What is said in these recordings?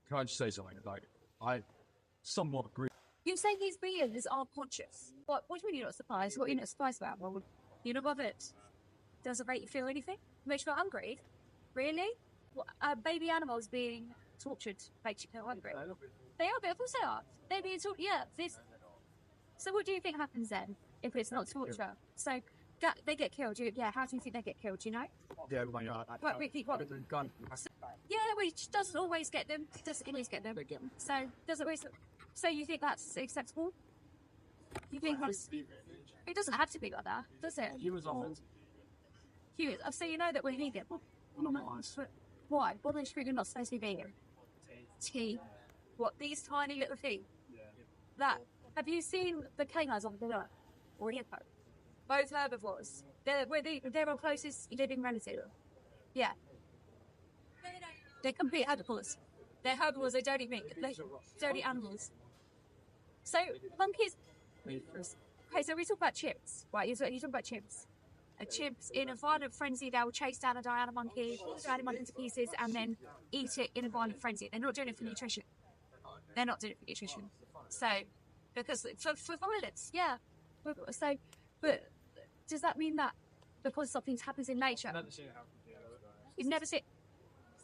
Can I just say something? Like, I somewhat agree. You say these vegans are conscious. What do you mean you're not surprised? What are you not surprised about? Well, you're not bothered. Does it make you feel anything? Makes you feel hungry? Really? What, baby animals being tortured makes you feel hungry? They are, but of course they are. They're being tortured. Yeah. So what do you think happens then if it's not torture? So they get killed. How do you think they get killed? Do you know? Yeah, my God. What? Yeah, which doesn't always get them. Doesn't always get them. So doesn't always. So you think that's acceptable? You think that's? It doesn't have to be like that, does it? Humans are. So you know that we're vegan. Why? What makes you not supposed to be vegan? Tea. What? These tiny little things. That. Have you seen the canines on the below? Or hippo? Both herbivores. They're our closest living relative. Yeah. They're complete herbivores. They're herbivores. They don't eat meat. They don't eat animals. So monkeys. Okay, so we talk about chimps, right? You talk about chimps. Chimps in a violent frenzy, they'll chase down a Diana monkey, divide him into pieces, and then eat it in a violent frenzy. They're not doing it for nutrition. So, because for violence, yeah. So, but does that mean that because something happens in nature? You've never seen.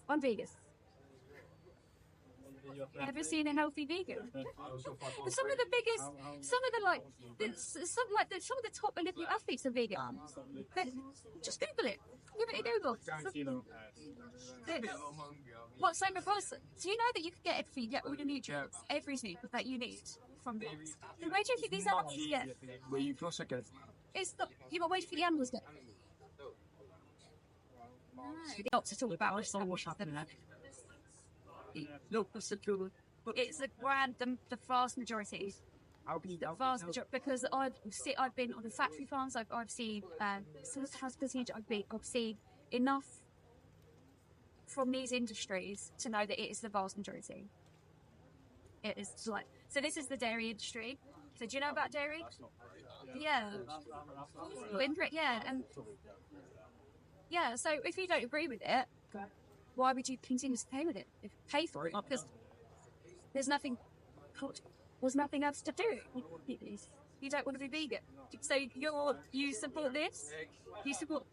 I'm vegan. Never seen a healthy vegan. But some of the top Olympic athletes are vegan. Just Google it. Give it a Google. What same with us? Do you know that you can get everything, get all the nutrients, everything that you need from this? Where do you think these animals get? Well, you can also get. It's not. You got to wait for the animals get. No, not to talk about what's happening. No, that's the truth. It's the vast majority. The vast majority, because I've been on the factory farms. I've seen house percentage. I've seen enough from these industries to know that it is the vast majority. It is like so. This is the dairy industry. So do you know about dairy? Yeah, So if you don't agree with it, why would you continue to pay with it? Pay for it because there's nothing else to do. You don't want to be vegan, so you support this. You support.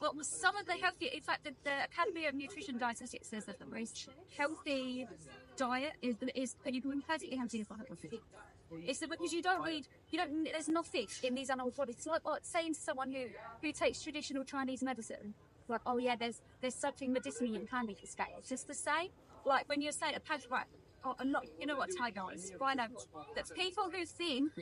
Well, some of the healthy. In fact, the Academy of Nutrition and Dietetics says that the most healthy diet is you can be perfectly healthy for healthy. It's because you don't. There's nothing in these animal bodies. It's like saying to someone who takes traditional Chinese medicine, like, oh yeah, there's something medicinal you can be escaped. It's just the same. Like when you're saying a patch, right? Oh, I'm not. You know what, Tiger is? Rhino. That's people who think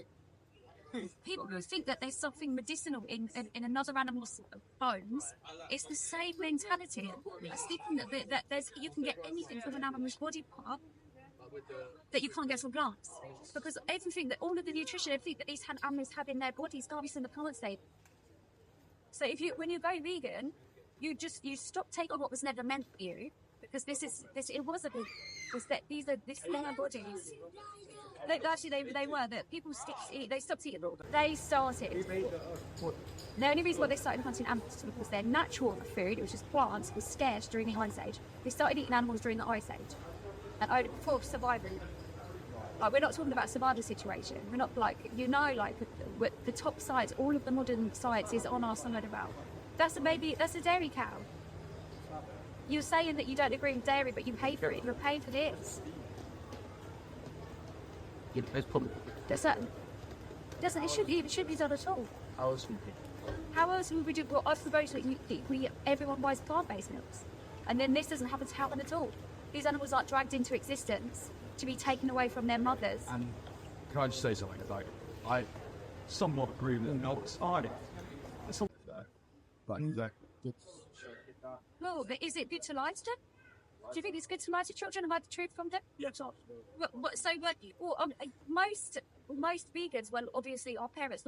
that there's something medicinal in another animal's bones. It's the same mentality. It's thinking that you can get anything from an animal's body part that you can't get from plants. Because all of the nutrition, everything that these animals have in their bodies comes from the plant state. So when you go vegan, you stop taking what was never meant for you. Because these are bodies. They were that people they stopped eating. They started. The only reason why they started hunting animals was because their natural food, which is plants, was scarce during the Ice Age. They started eating animals during the Ice Age, and for survival. Like, we're not talking about survival situation. We're not the top sites. All of the modern sites is on our side about. That's a dairy cow. You're saying that you don't agree with dairy, but you pay for it. You're paying for this. It shouldn't be done at all. How else would we do? Well, I suppose that everyone buys plant-based milks, and then this doesn't happen to happen at all. These animals are dragged into existence to be taken away from their mothers. And can I just say something? Like, I somewhat agree with no, it's hard. But Well, but is it good to lie to them? Do you think it's good to lie to children and hide the truth from them? yes, Most vegans, well, obviously our parents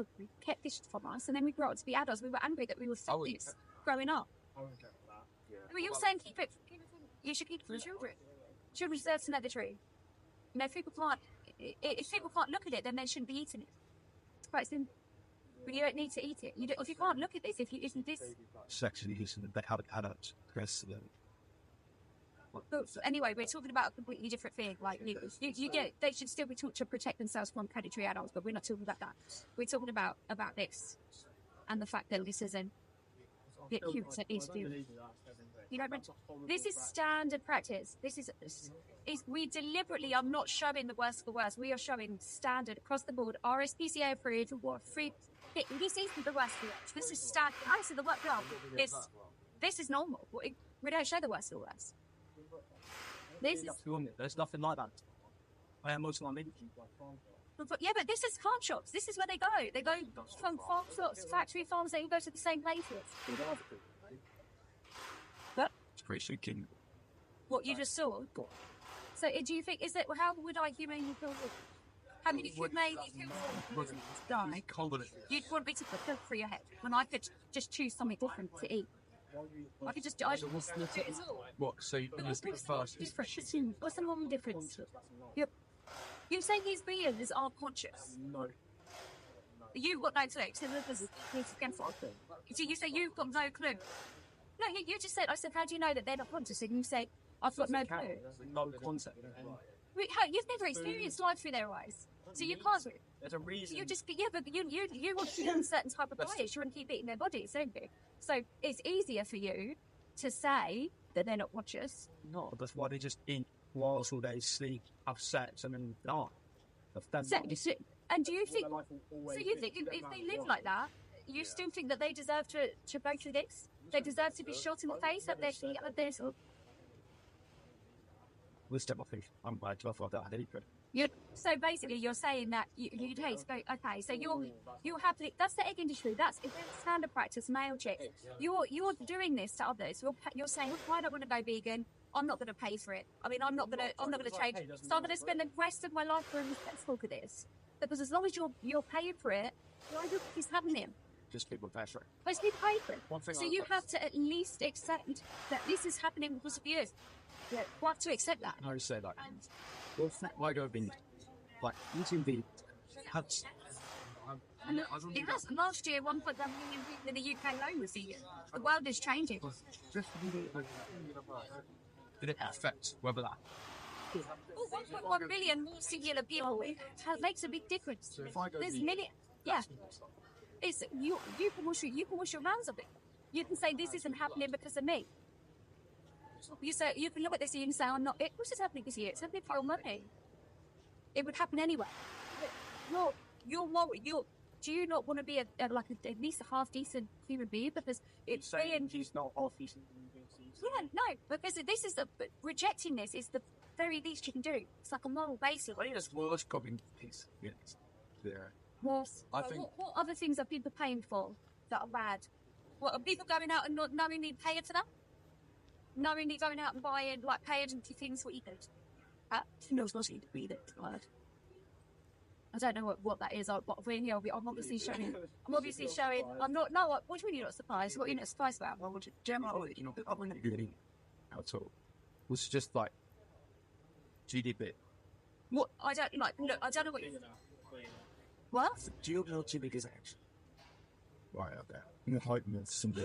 kept this from us, and then we grew up to be adults. We were angry that we were fed this growing up. Well, you're saying keep it. You should keep it from children. Children deserve to know the truth. You know, if people can't look at it, then they shouldn't be eating it. It's quite simple. But you don't need to eat it. If you can't look at this, if you isn't this sexually, they haven't had a stress to them. But anyway, we're talking about a completely different thing. Like you get, they should still be taught to protect themselves from predatory adults, but we're not talking about that. We're talking about this and the fact that this isn't the humans that needs to do. You know, this is standard practice. This is we deliberately are not showing the worst for worst. We are showing standard across the board, RSPCA approved, free. This isn't the worst for worst. This is standard. Honestly, the work well, this is normal. We don't show the worst for worst. This is, there's nothing like that. I am also on but yeah, but this is farm shops. This is where they go. They go from farm shops, factory farms. They go to the same places. But It's pretty shocking. what you just saw. So do you think, is it, how would I humanely feel? How many humanely feel die? You'd want me to put them through your head when I could just choose something different to eat. I could just do it all. What? So you first? What's the normal difference? Yep. You say these beings are conscious. No. You've got no clue. So you say you've got no clue. No, you just said, I said, how do you know that they're not conscious? And you say, I've got no clue. No concept. You've never experienced life through their eyes. So you can't. There's a reason. You just, yeah, but you want to be on a certain type of diet. You want to keep eating their bodies, don't you? So it's easier for you to say that they're not conscious. No, that's why they just eat whilst all day, sleep, have sex, and then die. That's and do you think, so you think if they live like that, you still think that they deserve to go through this? They deserve to be shot in the face, have their feet, have their... We'll step off. I'm glad to have that. So basically, you're saying that you taste. Okay, so you're happily. That's the egg industry. That's standard practice. Male chicks. You're doing this to others. You're saying, well, I don't want to go vegan. I'm not going to pay for it. I mean, I'm not going to change. So I'm going to spend the rest of my life being respectful for this. Because as long as you're paying for it, why do you having him? Just people pay for it. Because we pay for it. So you have to at least accept that this is happening because of you. Yeah, you have to accept that. I would say like, well, why go vegan? Like eating vegan has. It has. Last year, 1.1 million people in the UK alone was vegan. The world is changing. Did it affect whether that? 1.1 million more singular people makes a big difference. So if I go There's vegan, million. Yeah. It's you can wash your hands of it. You can say this isn't happening because of me. You can look at this and you can say, I'm not. This is happening this year. It's happening for your money. It would happen anyway. You're worried. Do you not want to be at least a half decent human being? Because it's being. He's not half decent. Yeah, no, because this is rejecting this is the very least you can do. It's like a moral basis. I think that's worse copying piece. Yes. There. Yes. I think. What other things are people paying for that are bad? What are people going out and not knowingly paying for them? Knowingly going out and buying, paying for things for eating. No, it's not to be that word. I don't know what that is. I'm obviously showing. I'm not. No, what do you mean you're not surprised? What are you not surprised about? Well, generally, I wouldn't really at all. It was just like GDP. What I don't like. Look, I don't know what. What? Do you know GDP is actually? Right, okay. I'm hoping it's simple.